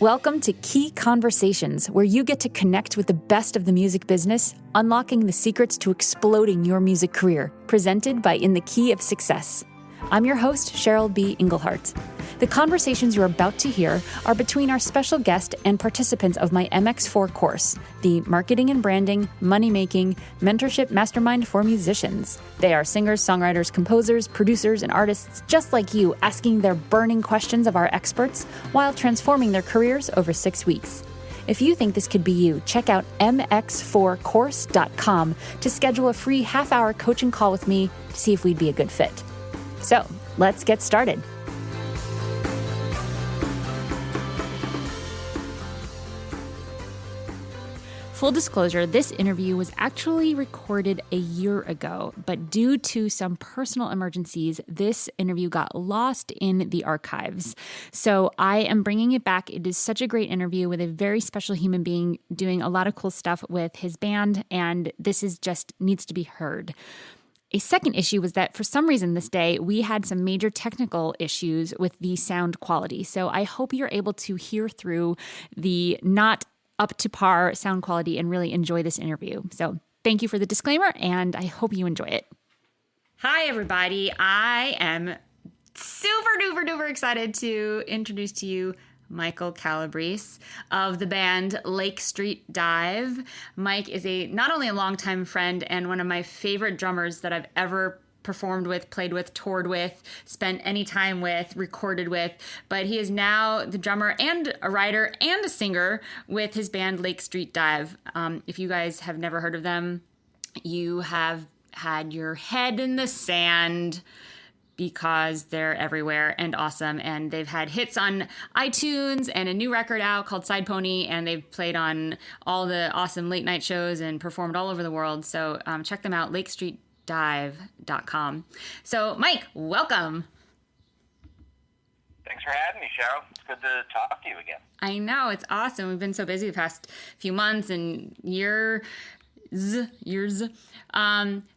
Welcome to Key Conversations, where you get to connect with the best of the music business, unlocking the secrets to exploding your music career, presented by In the Key of Success. I'm your host, Cheryl B. Engelhardt. The conversations you're about to hear are between our special guest and participants of my MX4 course, the Marketing and Branding, Money-Making, Mentorship Mastermind for Musicians. They are singers, songwriters, composers, producers, and artists just like you, asking their burning questions of our experts while transforming their careers over 6 weeks. If you think this could be you, check out mx4course.com to schedule a free half-hour coaching call with me to see if we'd be a good fit. So, let's get started. Full disclosure, this interview was actually recorded a year ago, but due to some personal emergencies, this interview got lost in the archives. So I am bringing it back. It is such a great interview with a very special human being doing a lot of cool stuff with his band, and this is just needs to be heard. A second issue was that for some reason this day, we had some major technical issues with the sound quality. So I hope you're able to hear through the not up to par sound quality and really enjoy this interview. So thank you for the disclaimer, and I hope you enjoy it. Hi, everybody. I am super duper excited to introduce to you Michael Calabrese of the band Lake Street Dive. Mike is not only a longtime friend and one of my favorite drummers that I've ever performed with, played with, toured with, spent any time with, recorded with, but he is now the drummer and a writer and a singer with his band Lake Street Dive. If you guys have never heard of them, you have had your head in the sand because they're everywhere and awesome. And they've had hits on iTunes and a new record out called Side Pony, and they've played on all the awesome late night shows and performed all over the world. So check them out, lakestreetdive.com. So Mike, welcome. Thanks for having me, Cheryl. It's good to talk to you again. I know, it's awesome. We've been so busy the past few months and years.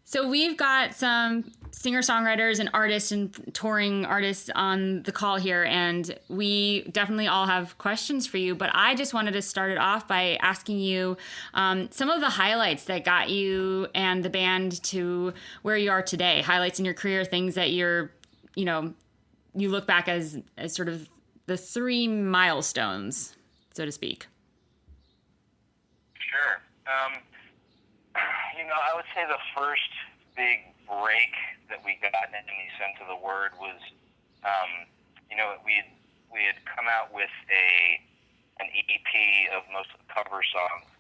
So we've got some singer-songwriters and artists and touring artists on the call here, and we definitely all have questions for you, but I just wanted to start it off by asking you some of the highlights that got you and the band to where you are today, highlights in your career, things that you look back as sort of the 3 milestones, so to speak. Sure. I would say the first big break that we got in any sense of the word was, we had come out with an EP of most of the cover songs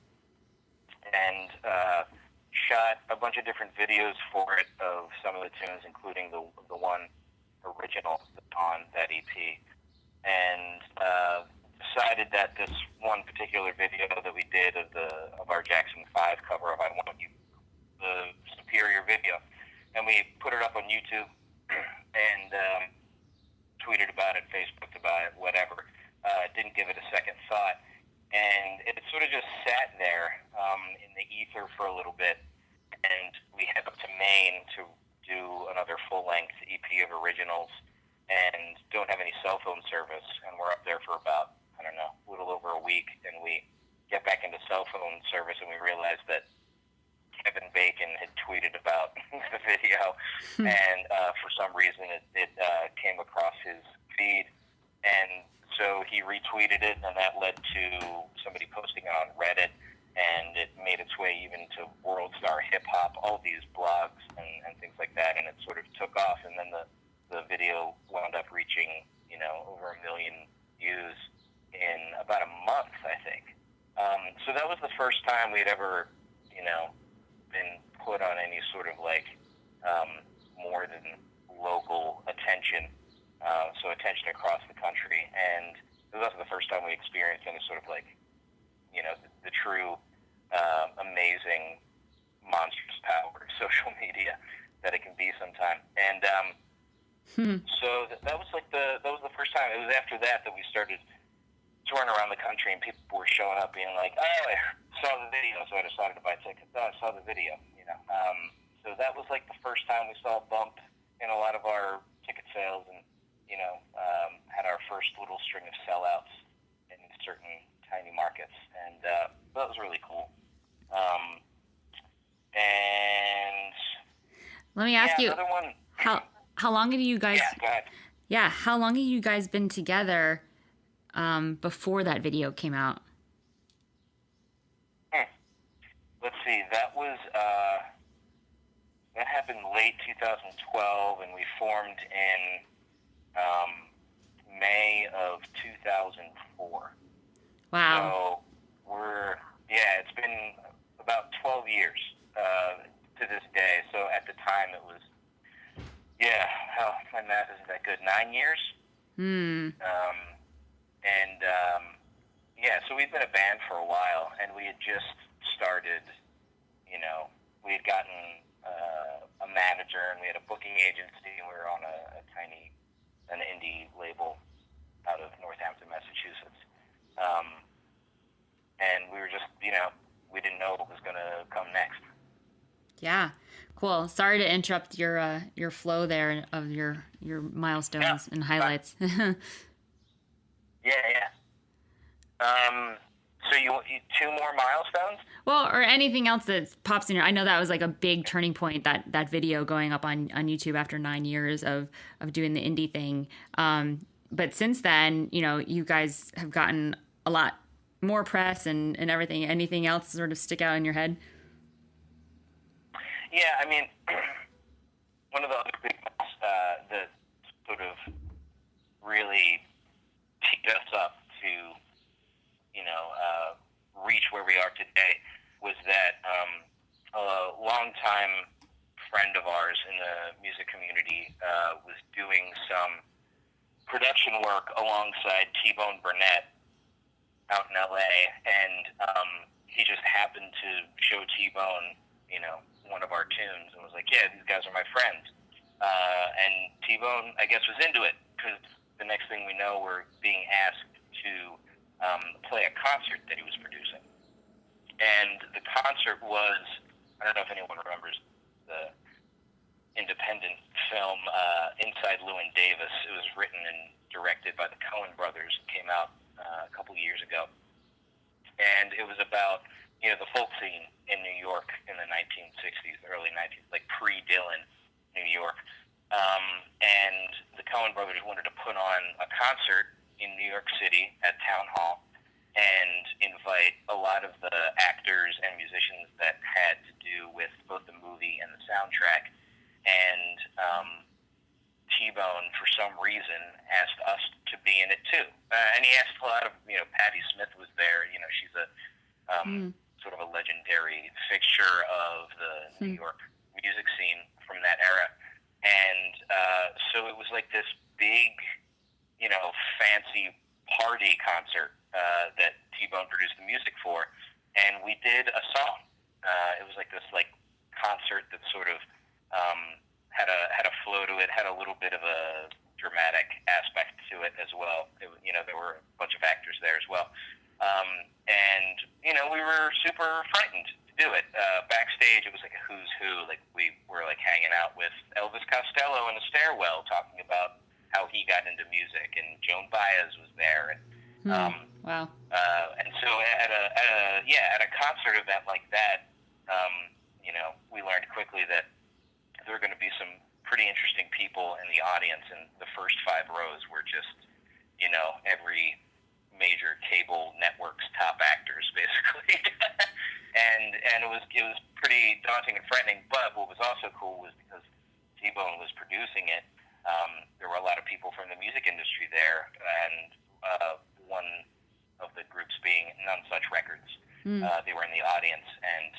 and shot a bunch of different videos for it of some of the tunes, including the one original on that EP, and decided that this one particular video that we did of our Jackson 5 cover of I Want You, the superior video, and we put it up on YouTube and tweeted about it, Facebooked about it, whatever. Didn't give it a second thought, and it sort of just sat there in the ether for a little bit, and we head up to Maine to do another full-length EP of originals, and don't have any cell phone service, and we're up there for about, a little over a week, and we get back into cell phone service, and we realize that Kevin Bacon had tweeted about the video, and for some reason it came across his feed, and so he retweeted it, and that led to somebody posting it on Reddit, and it made its way even to World Star Hip Hop, all these blogs and things like that, and it sort of took off, and then the video wound up reaching, over 1 million views in about a month, I think. So that was the first time we'd ever, been put on any sort of more than local attention, so attention across the country, and it was also the first time we experienced any sort of the true amazing monstrous power of social media that it can be sometimes, and so that was the first time. It was after that we started touring around the country, and people were showing up being like, "Oh, I saw the video, so I decided to buy tickets." "Oh, I saw the video," So that was the first time we saw a bump in a lot of our ticket sales, and had our first little string of sellouts and certain tiny markets, and that was really cool. And let me ask you, another one. how long have you guys? Yeah, go ahead. Yeah, how long have you guys been together before that video came out? Let's see. That happened late 2012, and we formed in May of 2004. Wow. So it's been about 12 years to this day. So at the time it was, my math isn't that good, 9 years. So we've been a band for a while, and we had just started, we had gotten a manager, and we had a booking agency, and we were on an indie label out of Northampton, Massachusetts. And we were just, we didn't know what was going to come next. Yeah, cool. Sorry to interrupt your flow there of your milestones and highlights. Yeah. So you 2 more milestones? Well, or anything else that pops in your. I know that was like a big turning point, that video going up on YouTube after 9 years of doing the indie thing. But since then, you guys have gotten a lot more press and everything. Anything else sort of stick out in your head? Yeah, I mean, one of the other big ones that sort of really teed us up to, reach where we are today was that a longtime friend of ours in the music community was doing some production work alongside T-Bone Burnett out in LA, and he just happened to show T-Bone, one of our tunes, and was like, yeah, these guys are my friends. And T-Bone, I guess, was into it, because the next thing we know, we're being asked to play a concert that he was producing. And the concert was, I don't know if anyone remembers the independent film Inside Llewyn Davis. It was written and directed by the Coen brothers. It came out a couple years ago. And it was about, the folk scene in New York in the 1960s, early 1960s, like pre-Dylan New York. And the Coen brothers wanted to put on a concert in New York City at Town Hall and invite a lot of the actors and musicians that had to do with both the movie and the soundtrack. And T-Bone, for some reason, asked us to be in it too. And he asked a lot of, Patti Smith was there. She's a sort of a legendary fixture of the New York music scene from that era. And so it was like this big, fancy party concert that T-Bone produced the music for. And we did a song. It was like this concert that sort of had a flow to it, had a little bit of a dramatic aspect to it as well. There were a bunch of actors there as well. And we were super frightened to do it. Backstage, it was like a who's who. Like, we were hanging out with Elvis Costello in a stairwell talking about how he got into music, and Joan Baez was there. And wow. And so at a concert event like that, we learned quickly that there were going to be some pretty interesting people in the audience, and the first 5 rows were just, every major cable network's top actors, basically. and it was pretty daunting and frightening. But what was also cool was because T-Bone was producing it, there were a lot of people from the music industry there, and one of the groups being None Such Records. They were in the audience and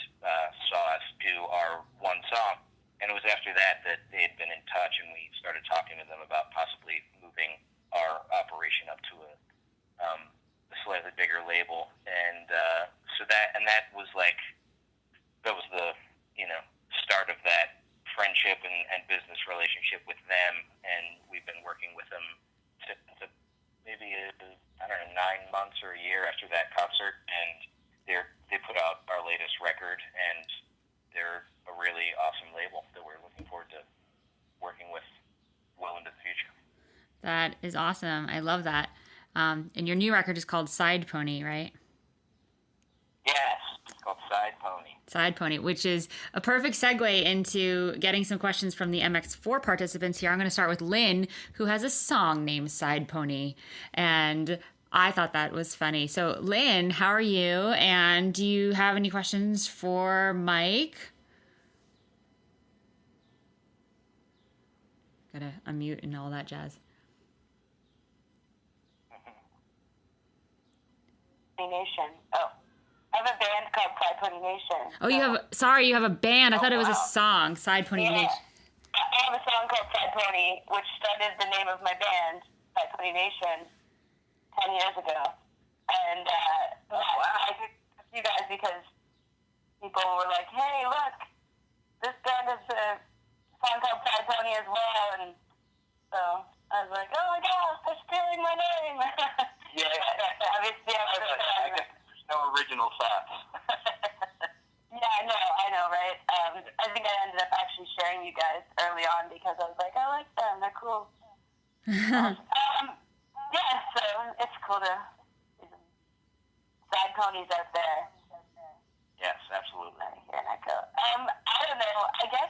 saw us do our one song. And it was after that they had been in touch, and we started talking to them about possibly moving our operation up to a slightly bigger label. And that was the start of that friendship and business relationship with them. And we've been working with them to maybe 9 months or a year after that concert, and they put out our latest record, and they're a really awesome label that we're looking forward to working with well into the future. That is awesome. I love that. And your new record is called Side Pony, right? Yes, it's called Side Pony. Side Pony, which is a perfect segue into getting some questions from the MX4 participants here. I'm going to start with Lynn, who has a song named Side Pony. And I thought that was funny. So, Lynn, how are you? And do you have any questions for Mike? Gotta unmute and all that jazz. Nation. Oh. I have a band called Side Pony Nation. Oh, you have a band. I thought it was a song, Side Pony Nation. I have a song called Side Pony, which started the name of my band, Side Pony Nation, 10 years ago. And I did you guys because people were like, hey, look, this band has a song called Side Pony as well. And so I was like, oh my gosh, they're stealing my name. Yeah, obviously, there's no original thoughts. Yeah, I know, right? I think I ended up actually sharing you guys early on because I was like, I like them, they're cool. Yeah, so it's cool to see some side ponies out there. Yes, absolutely. Here and echo. I don't know. I guess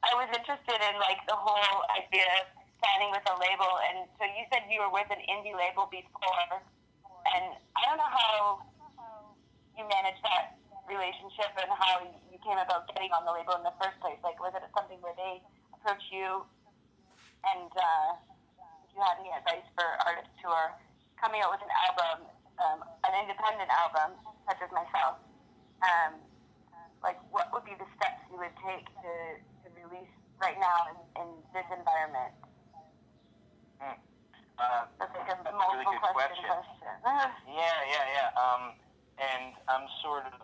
I was interested in like the whole idea of signing with a label, and so you said you were with an indie label before, and I don't know how you managed that relationship and how you came about getting on the label in the first place. Like, was it something where they approached you, and did you have any advice for artists who are coming out with an album, an independent album, such as myself? Like, what would be the steps you would take to release right now in this environment? That's like a multiple really good question. Yeah. And I'm sort of,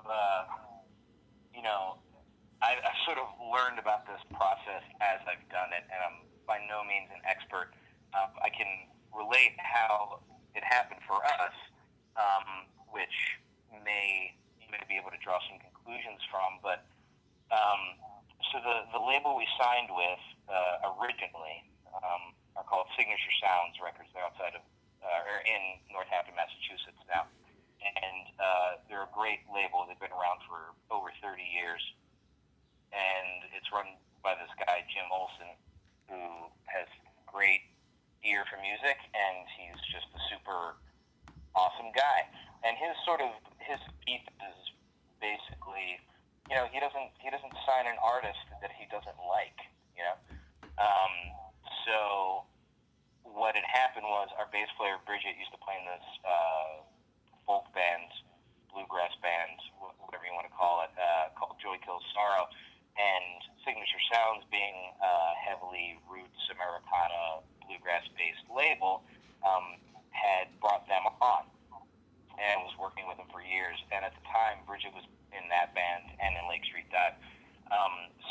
I've sort of learned about this process as I've done it, and I'm by no means an expert. I can relate how it happened for us, which you may be able to draw some conclusions from. But so the label we signed with originally are called Signature Sounds Records. They're outside of, or in Northampton, Massachusetts now. And they're a great label. They've been around for over 30 years. And it's run by this guy, Jim Olson, who has great ear for music, and he's just a super awesome guy. And his beat is basically, he doesn't sign an artist that he doesn't like, So what had happened was our bass player Bridget used to play in this folk band, bluegrass band, whatever you want to call it, called Joy Kills Sorrow. And Signature Sounds, being a heavily roots Americana bluegrass-based label, had brought them on and was working with them for years. And at the time, Bridget was in that band and in Lake Street Dive.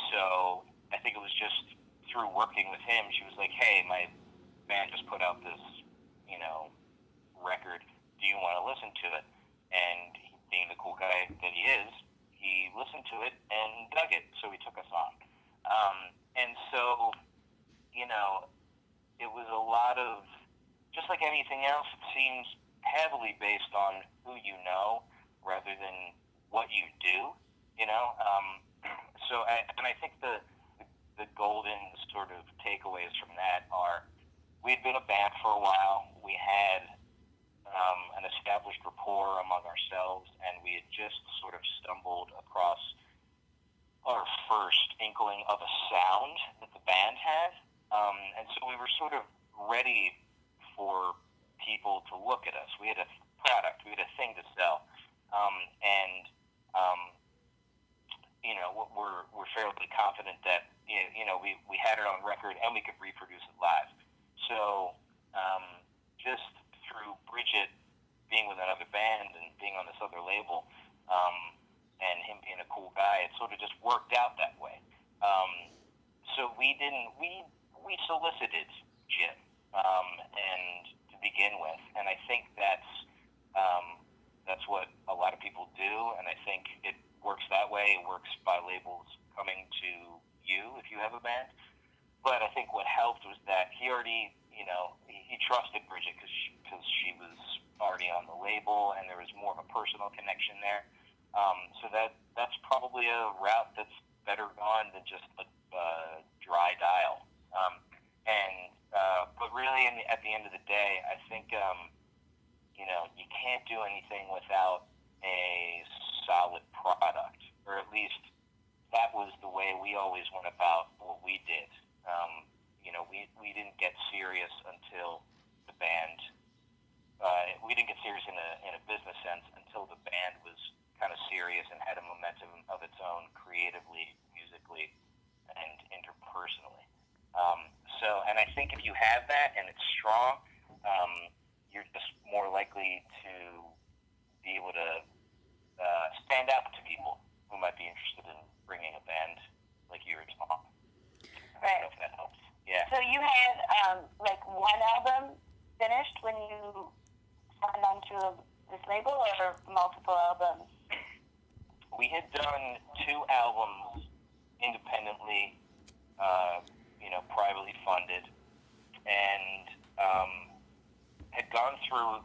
So I think it was just through working with him, she was like, hey, my band just put out this, record. Do you want to listen to it? And he, being the cool guy that he is, he listened to it and dug it, so he took us on. And so, it was a lot of, just like anything else, it seems heavily based on who you know rather than what you do, So, I think the golden sort of takeaways from that are, we had been a band for a while. We had an established rapport among ourselves, and we had just sort of stumbled across our first inkling of a sound that the band had. And so we were sort of ready for people to look at us. We had a product, we had a thing to sell. We're fairly confident that, we had it on record and we could reproduce it live. So just through Bridget being with another band and being on this other label, and him being a cool guy, it sort of just worked out that way. So we solicited Jim, and to begin with, and I think that's what a lot of people do, and I think it works that way. It works by labels coming to you if you have a band. But I think what helped was that he already, he trusted Bridget because she was people, and there was more of a personal connection there. So that's probably a route that's better gone than just a dry dial. But really, at the end of the day, I think you can't do anything without a solid product, or at least that was the way we always went about what we did. We didn't get serious until the band. We didn't get serious in a business sense until the band was kind of serious and had a momentum of its own, creatively, musically, and interpersonally. And I think if you have that and it's strong, you're just more likely to be able to stand out to people who might be interested in bringing a band like yours on. I don't know if that helps. Yeah. So you had one album finished when you signed onto this label, or multiple albums? We had done 2 albums independently, privately funded, and had gone through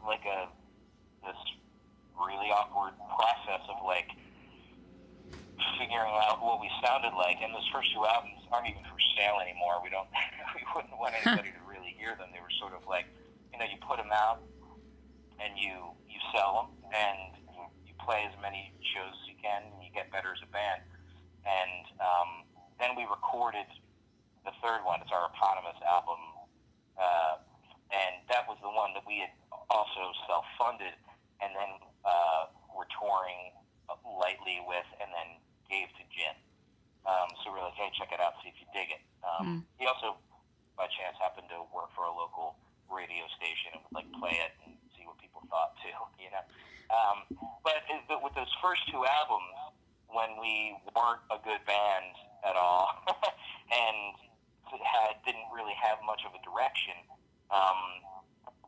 this really awkward process of figuring out what we sounded like. And those first 2 albums aren't even for sale anymore. We wouldn't want anybody to really hear them. They were sort of you put them out and you sell them, and you play as many shows as you can, and you get better as a band. And then we recorded the 3rd one. It's our eponymous album, and that was the one that we had also self-funded, and then were touring lightly with, and then gave to Jim. So we're like, hey, check it out, see if you dig it. He also, by chance, happened to work for a local radio station and would play it and see what people thought too, But with those first 2 albums, when we weren't a good band at all, and didn't really have much of a direction,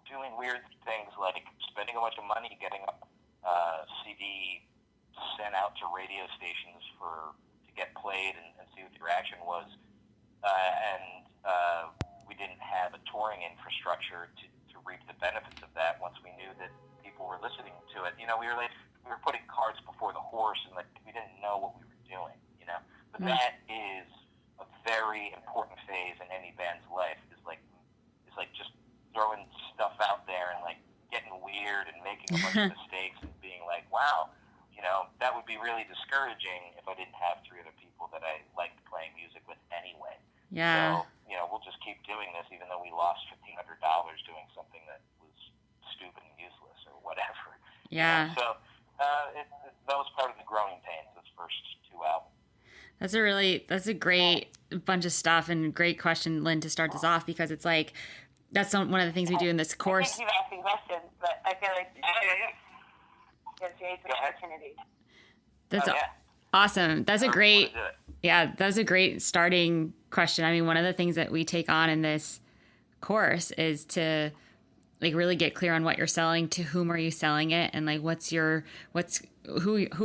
doing weird things like spending a bunch of money getting a CD sent out to radio stations to get played and see what the reaction was, and we didn't have a touring infrastructure to reap the benefits of that once we knew that people were listening to it. We were putting carts before the horse, and we didn't know what we were doing. But that is a very important phase in any band's life. Is just throwing stuff out there and getting weird and making a bunch of mistakes and being like, wow, that would be really discouraging if I didn't have 3 other people that I liked playing music with anyway. Yeah. So, we'll just keep doing this even though we lost $1,500 doing something that was stupid and useless or whatever. Yeah. So that was part of the growing pains, those first 2 albums. That's a great bunch of stuff, and great question, Lynn, to start this off, because it's that's one of the things we do in this course. I keep asking questions, but I feel like gives Jay's an opportunity. That's awesome. That's a great starting question. I mean, one of the things that we take on in this course is to really get clear on what you're selling, to whom are you selling it, and who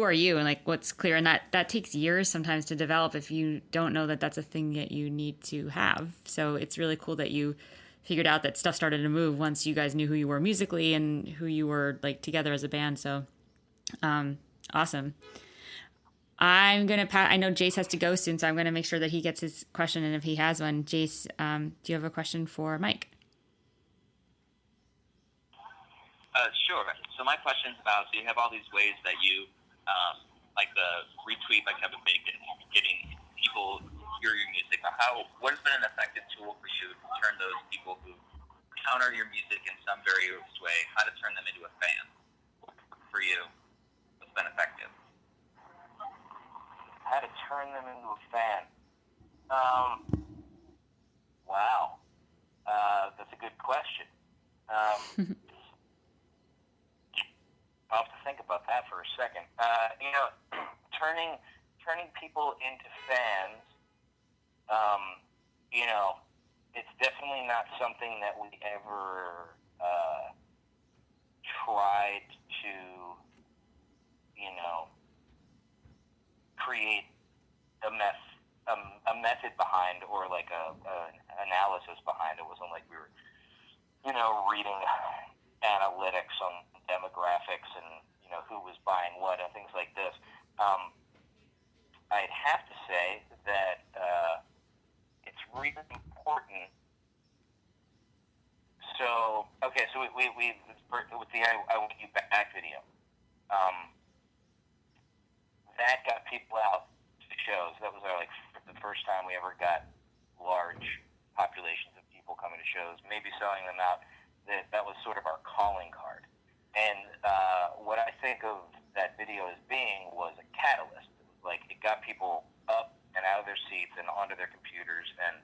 are you, and what's clear. And that takes years sometimes to develop if you don't know that that's a thing that you need to have. So it's really cool that you figured out that stuff started to move once you guys knew who you were musically and who you were together as a band. So awesome. I'm going to I know Jace has to go soon, so I'm going to make sure that he gets his question. And if he has one, Jace, do you have a question for Mike? Sure. So my question's about, so you have all these ways that you, like the retweet by Kevin Bacon, getting people hear your music. What has been an effective tool for you to turn those people who counter your music in some various way, how to turn them into a fan for you? What's been effective? How to turn them into a fan? Wow. That's a good question. I'll have to think about that for a second. Turning people into fans, it's definitely not something that we ever tried to, create a method behind, or an analysis behind. It wasn't like we were, reading analytics on demographics and, who was buying what and things like this. I'd have to say that it's really important. So, okay, so we with the I Want You Back video, that got people out to shows. That was the first time we ever got large populations of people coming to shows, maybe selling them out. That was sort of our calling card. And what I think of that video as being was a catalyst. It got people up and out of their seats and onto their computers and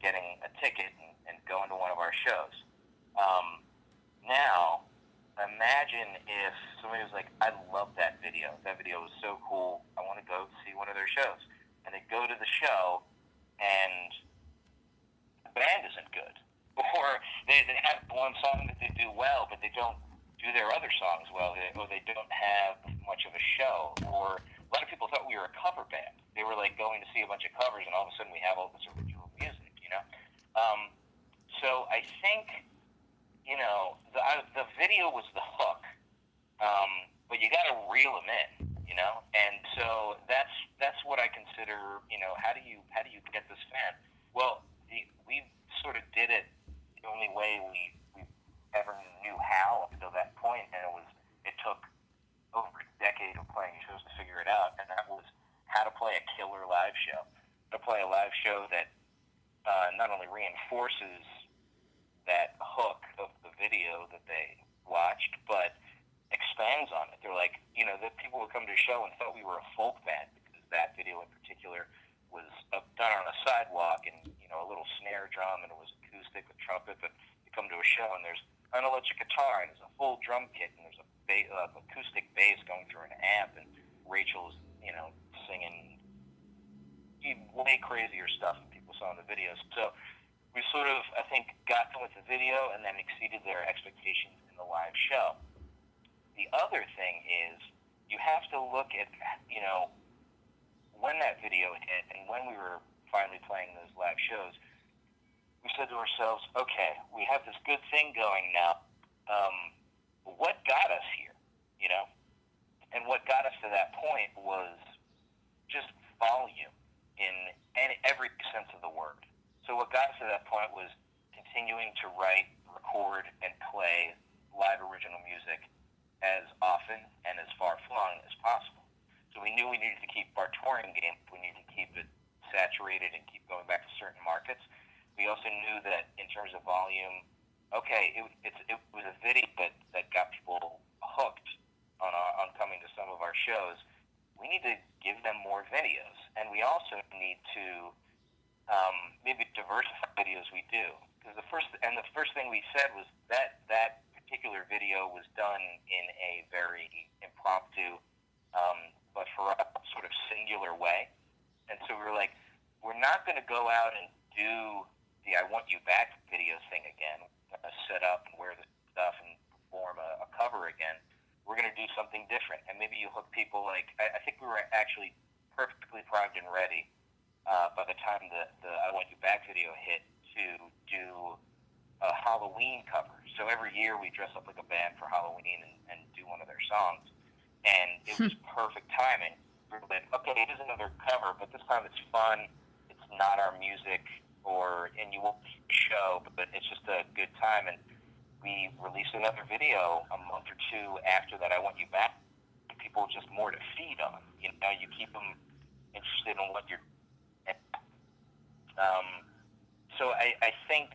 getting a ticket and going to one of our shows. Now, imagine if somebody was like, I love that video. That video was so cool. I want to go see one of their shows. And they go to the show and the band isn't good. Or they have one song that they do well, but they don't do their other songs well, or they don't have much of a show. Or a lot of people thought we were a cover band. They were going to see a bunch of covers, and all of a sudden we have all this original music, So I think, the video was the hook, but you got to reel them in, And so that's what I consider, how do you get this fan? Well, we sort of did it the only way we ever knew how up until that point, and it took over a decade of playing shows to figure it out, and that was how to play a killer live show. How to play a live show that not only reinforces that hook of the video that they watched, but expands on it. They're like, that people would come to a show and thought we were a folk band because that video in particular was done on a sidewalk and, a little snare drum, and it was acoustic with trumpet, but you come to a show and there's an electric guitar and there's a full drum kit and there's a acoustic bass going through an amp, and Rachel's, singing way crazier stuff than people saw in the videos. So we sort of, I think, got them with the video and then exceeded their expectations in the live show. The other thing is you have to look at, when that video hit and when we were finally playing those live shows, we said to ourselves, okay, we have this good thing going now. What got us here, And what got us to that point was just volume in every sense of the word. So what got us to that point was continuing to write, record, and play live original music as often and as far-flung as possible. So we knew we needed to keep our touring game. We needed to keep it saturated and keep going back to certain markets. We also knew that in terms of volume, okay, it was a video that got people hooked on coming to some of our shows. We need to give them more videos, and we also need to maybe diversify videos we do. Because the first thing we said was that particular video was done in a very impromptu, but for us, sort of singular way. And so we were like, we're not going to go out and do the I Want You Back video thing again, set up and wear the stuff and perform a cover again. We're going to do something different. And maybe you hook people I think we were actually perfectly primed and ready by the time the I Want You Back video hit to do a Halloween cover. So every year we dress up like a band for Halloween and do one of their songs. And it was perfect timing. We were like, okay, it is another cover, but this time it's fun. It's not our music, and you won't show, but it's just a good time. And we released another video a month or two after that I Want You Back. People just more to feed on. You keep them interested in what you're. So I think,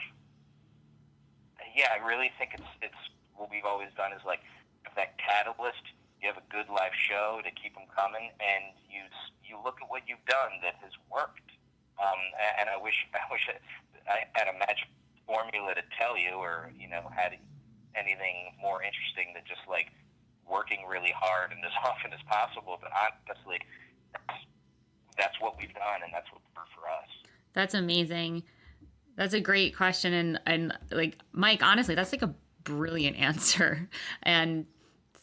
I really think it's what we've always done is that catalyst. You have a good live show to keep them coming, and you look at what you've done that has worked. And I wish I had a magic formula to tell you, or had anything more interesting than just working really hard and as often as possible. But honestly, that's what we've done, and that's what worked for us. That's amazing. That's a great question, and Mike, honestly, that's a brilliant answer, and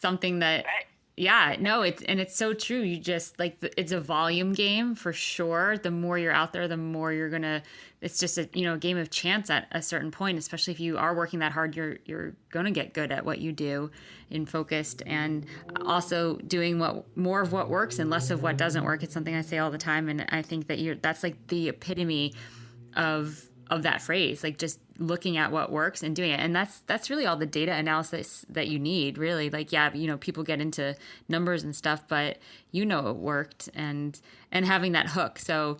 something that Yeah, no, it's so true. You just like it's a volume game for sure. The more you're out there, the more you're gonna. It's just a game of chance at a certain point. Especially if you are working that hard, you're gonna get good at what you do, and focused, and also doing more of what works and less of what doesn't work. It's something I say all the time, and I think that that's like the epitome of that phrase, like just looking at what works and doing it. And that's really all the data analysis that you need, really. Like, yeah, people get into numbers and stuff, but it worked, and having that hook. So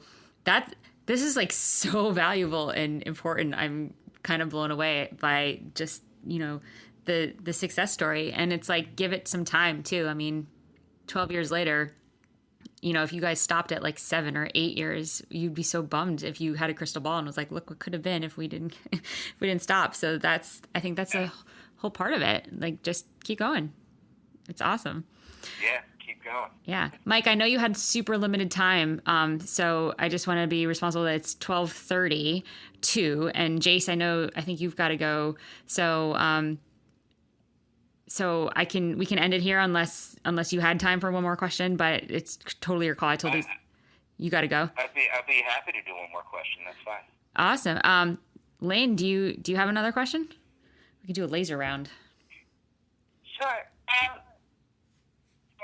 this is like so valuable and important. I'm kind of blown away by just the success story. And it's like, give it some time too. I mean, 12 years later, if you guys stopped at like 7 or 8 years, you'd be so bummed if you had a crystal ball and was like, look what could have been if we didn't stop. So I think that's a whole part of it. Like, just keep going. It's awesome. Yeah, keep going. Yeah. Mike, I know you had super limited time. So I just want to be responsible that it's 12:32, and Jace, I think you've got to go. So we can end it here unless you had time for one more question, but it's totally your call. I told you got to go. I'd be happy to do one more question. That's fine. Awesome. Lane, do you have another question? We could do a laser round. Sure. I'll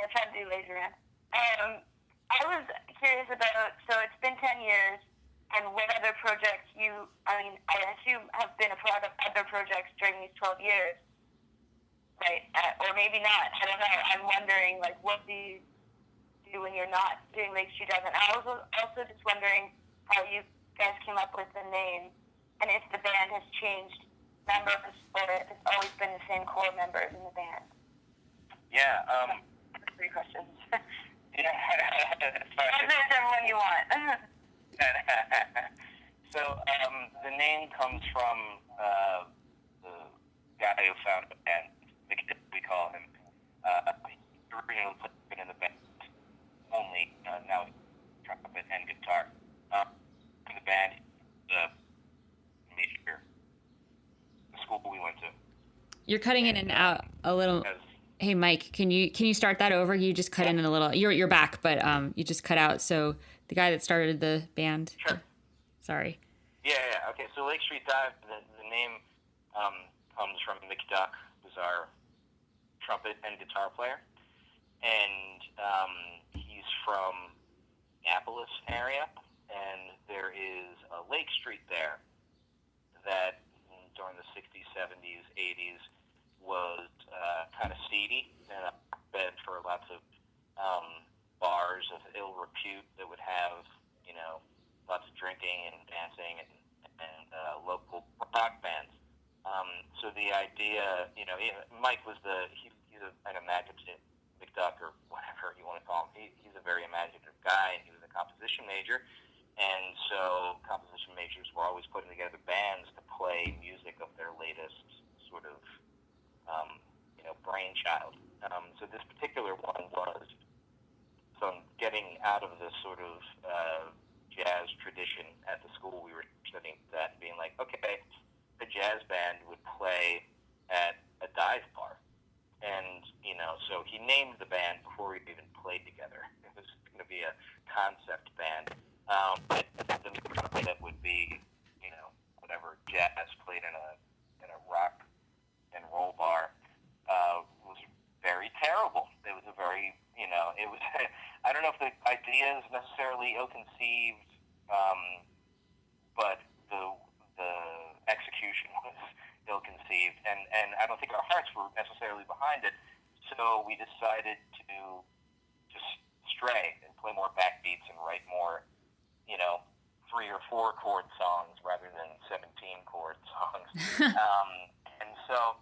try to do laser round. I was curious about, so it's been 10 years, and what other projects I assume have been a part of other projects during these 12 years. Right, or maybe not. I don't know. I'm wondering, like, what do you do when you're not doing Lake Street Drive? And I was also just wondering how you guys came up with the name, and if the band has changed members, or if it's always been the same core members in the band. Yeah. 3 questions. Yeah. Answer whichever one you want. So the name comes from the guy who founded the band. We call him. He originally played in the band only. Now he's trumpet and guitar. In the band, the school we went to. You're cutting in and out a little. Hey, Mike, can you start that over? You just cut in a little. You're back, but you just cut out. So the guy that started the band. Sure. Sorry. Yeah. Okay. So Lake Street Dive, the name comes from Mickey Duck, who's our trumpet and guitar player, and he's from Minneapolis area, and there is a Lake Street there that during the 60s, 70s, 80s was kind of seedy and a bed for lots of bars of ill repute that would have lots of drinking and dancing and local rock bands. So the idea, Mike was he's an imaginative McDuck or whatever you want to call him. He's a very imaginative guy, and he was a composition major. And so composition majors were always putting together bands to play music of their latest sort of, brainchild. So this particular one was some getting out of this sort of jazz tradition at the school we were studying that, being like, okay, the jazz band would play at a dive bar. And, so he named the band before we even played together. It was going to be a concept band. But the music that would be, whatever jazz played in a rock and roll bar was very terrible. It was a very, it was, I don't know if the idea is necessarily ill-conceived, but the execution was ill-conceived, and I don't think our hearts were necessarily behind it. So we decided to just stray and play more backbeats and write more, 3 or 4 chord songs rather than 17 chord songs. And so,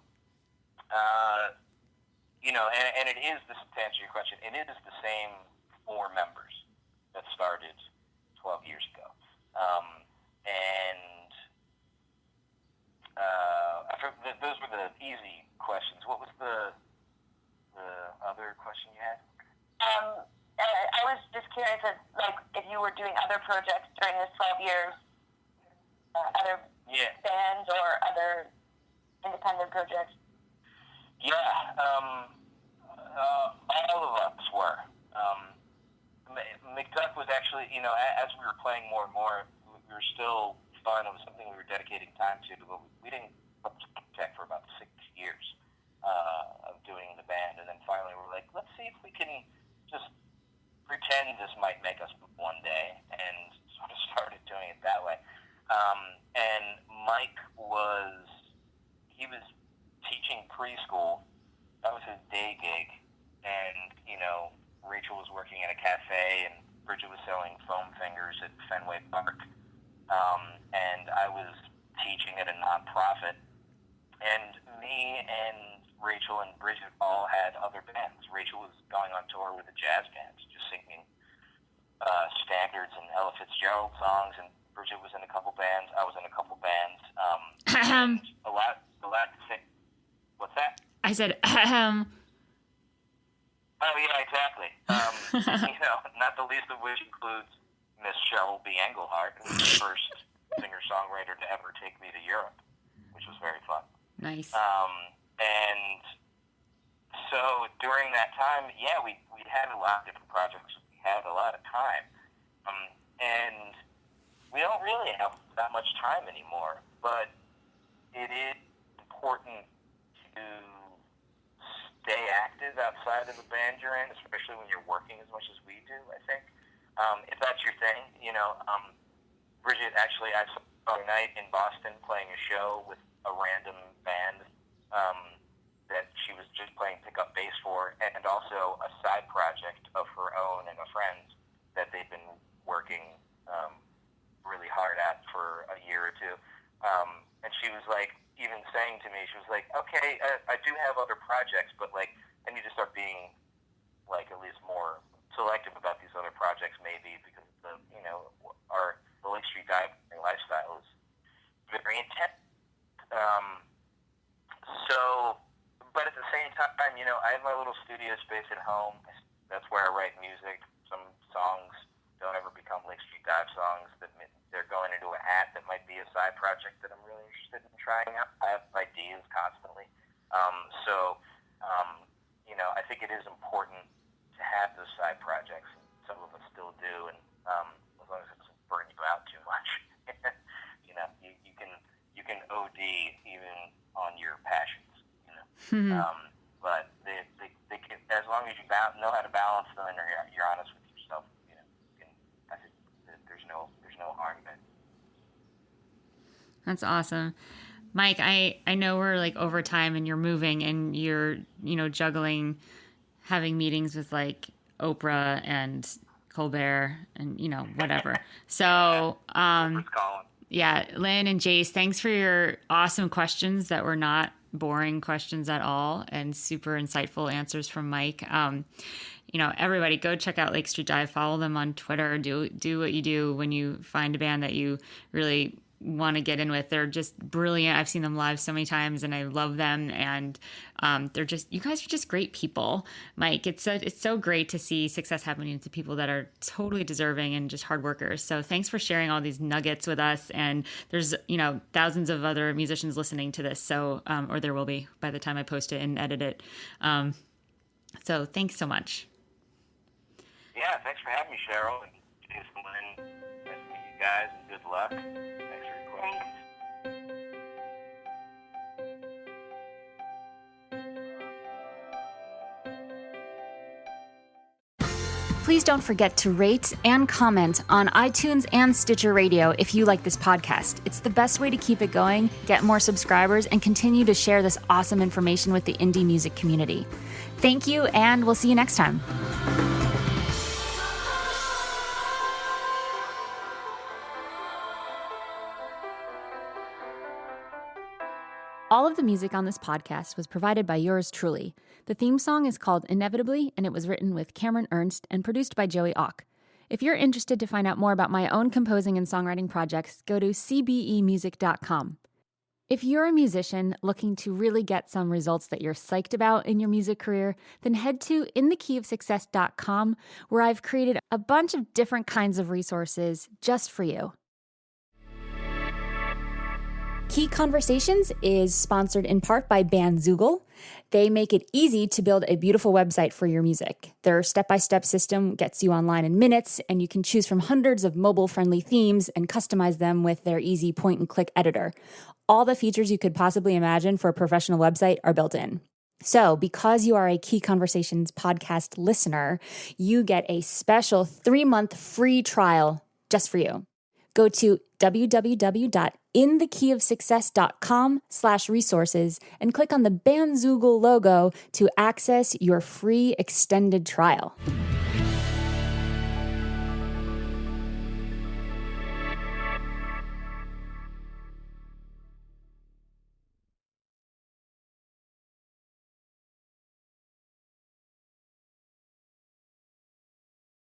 and it is, to answer your question, it is the same 4 members that started 12 years ago. Those were the easy questions. What was the other question you had? I was just curious if you were doing other projects during this 12 years, other bands or other independent projects. Yeah. All of us were. McDuck was actually, as we were playing more and more, we were still fun. It was something we were dedicating time to, but we didn't check for about 6 years of doing the band, and then finally we're like, let's see if we can just pretend this might make us one day, and sort of started doing it that way. And Mike was teaching preschool. That was his day gig, and Rachel was working at a cafe, and Bridget was selling foam fingers at Fenway Park, and I was teaching at a nonprofit. And me and Rachel and Bridget all had other bands. Rachel was going on tour with a jazz band, just singing standards and Ella Fitzgerald songs, and Bridget was in a couple bands. I was in a couple bands. And a lot to sing. What's that? I said, Oh, yeah, exactly. Not the least of which includes Miss Cheryl B. Engelhardt, who was the first singer-songwriter to ever take me to Europe, which was very fun. Nice. And so during that time, yeah, we had a lot of different projects. We had a lot of time. And we don't really have that much time anymore, but it is important to stay active outside of the band you're in, especially when you're working as much as we do, I think. If that's your thing, Bridget, actually, I saw her night in Boston playing a show with a random band that she was just playing pickup bass for, and also a side project of her own and a friend's that they've been working really hard at for a year or two. And she was like, even saying to me, she was like, okay, I do have other projects, but I need to start being at least more selective about these other projects, maybe, because the Lake Street Dive lifestyle is very intense. But at the same time, I have my little studio space at home. That's where I write music. Some songs don't ever become Lake Street Dive songs. They're going into a hat that might be a side project that I'm really interested in trying out. I have ideas constantly. I think it is important to have those side projects. Some of us still do, and as long as it doesn't burn you out too much, you can OD even on your passions. But they can, as long as you know how to balance them and you're honest with yourself, I think there's no harm in it. That's awesome. Mike, I know we're over time and you're moving and you're, juggling having meetings with Oprah and Colbert and, whatever. So, yeah, Lynn and Jace, thanks for your awesome questions that were not boring questions at all and super insightful answers from Mike. Everybody go check out Lake Street Dive, follow them on Twitter, do what you do when you find a band that you really want to get in with. They're just brilliant. I've seen them live so many times and I love them. And you guys are just great people. Mike, it's so great to see success happening to people that are totally deserving and just hard workers. So thanks for sharing all these nuggets with us. And there's, thousands of other musicians listening to this. So, or there will be by the time I post it and edit it. So thanks so much. Yeah, thanks for having me, Cheryl. And Jason, Lynn, nice to meet you guys, and good luck. Thanks for your questions. Please don't forget to rate and comment on iTunes and Stitcher Radio if you like this podcast. It's the best way to keep it going, get more subscribers, and continue to share this awesome information with the indie music community. Thank you, and we'll see you next time. All of the music on this podcast was provided by yours truly. The theme song is called Inevitably, and it was written with Cameron Ernst and produced by Joey Auck. If you're interested to find out more about my own composing and songwriting projects, go to cbemusic.com. If you're a musician looking to really get some results that you're psyched about in your music career, then head to inthekeyofsuccess.com, where I've created a bunch of different kinds of resources just for you. Key Conversations is sponsored in part by Bandzoogle. They make it easy to build a beautiful website for your music. Their step-by-step system gets you online in minutes, and you can choose from hundreds of mobile-friendly themes and customize them with their easy point-and-click editor. All the features you could possibly imagine for a professional website are built in. So, because you are a Key Conversations podcast listener, you get a special 3-month free trial just for you. Go to www.inthekeyofsuccess.com/resources and click on the Bandzoogle logo to access your free extended trial.